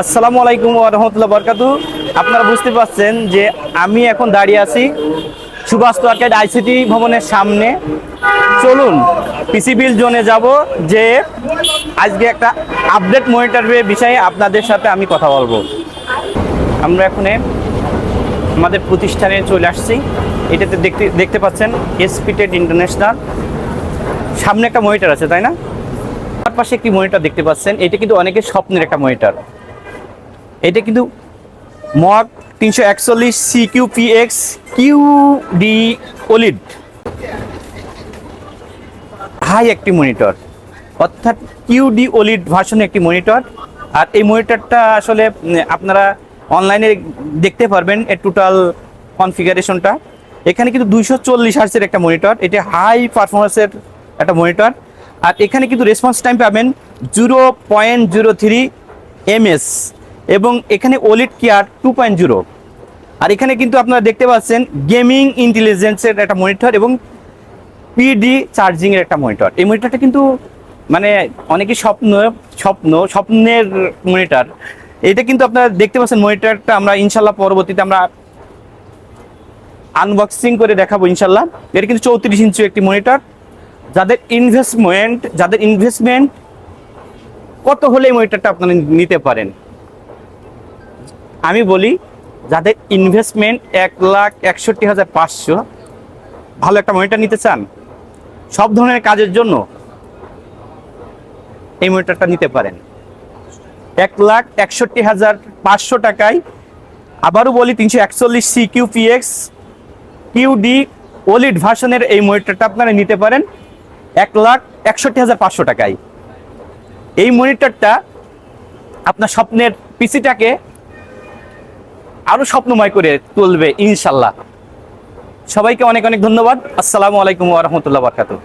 আসসালামু আলাইকুম ওয়া রাহমাতুল্লাহি ওয়া বারাকাতুহু। আপনারা বুঝতে পারছেন যে আমি এখন দাঁড়িয়ে আছি সুভাষ আর্কেড আইসিটি ভবনের সামনে। চলুন পিসি বিল্ড জোনে যাব, যে আজকে একটা আপডেট মনিটরের বিষয়ে আপনাদের সাথে আমি কথা বলবো। আমরা এখন আমাদের প্রতিষ্ঠানে চলে আসছি। এটাতে দেখতে পাচ্ছেন এসপিটেড ইন্টারন্যাশনাল। সামনে একটা মনিটর আছে, তাই না? তার পাশে একটি মনিটর দেখতে পাচ্ছেন। এটা কিন্তু অনেকের স্বপ্নের একটা মনিটর। এটা কিন্তু মক 341 CQPX QD OLED হাই একটি মনিটর, অর্থাৎ QD OLED ভার্সনের একটি মনিটর। আর এই মনিটরটা আসলে আপনারা অনলাইনে দেখতে পারবেন এর টোটাল কনফিগারেশনটা। এখানে কিন্তু 240 হার্টজের একটা মনিটর, এটা হাই পারফরমেন্সের একটা মনিটর। আর এখানে কিন্তু রেসপন্স টাইম পাবেন 0.03 ms, এবং এখানে OLED কেয়ার 2.0। আর এখানে কিন্তু আপনারা দেখতে পাচ্ছেন গেমিং ইন্টেলিজেন্সের একটা মনিটর এবং PD চার্জিংয়ের একটা মনিটর। এই মনিটরটা কিন্তু মানে অনেকেই স্বপ্নের মনিটর। এটা কিন্তু আপনারা দেখতে পাচ্ছেন মনিটরটা আমরা ইনশাল্লাহ পরবর্তীতে আমরা আনবক্সিং করে দেখাবো ইনশাল্লাহ। এটা কিন্তু 34 ইঞ্চি একটি মনিটর। যাদের ইনভেস্টমেন্ট কত হলে এই মনিটরটা আপনারা নিতে পারেন, আমি বলি যাদের ইনভেস্টমেন্ট 1,61,500, ভালো একটা মনিটর নিতে চান সব ধরনের কাজের জন্য, এই মনিটরটা নিতে পারেন 1,61,500 টাকায়। আবারও বলি 341 CQPX QD OLED ভার্সনের এই মনিটরটা আপনারা নিতে পারেন 1,61,500 টাকায়। এই মনিটরটা আপনার স্বপ্নের পিসিটাকে আরো স্বপ্নময় করে তুলবে ইনশাল্লাহ। সবাইকে অনেক অনেক ধন্যবাদ। আসসালামু আলাইকুম ওয়া রাহমাতুল্লাহি ওয়া বারাকাতুহু।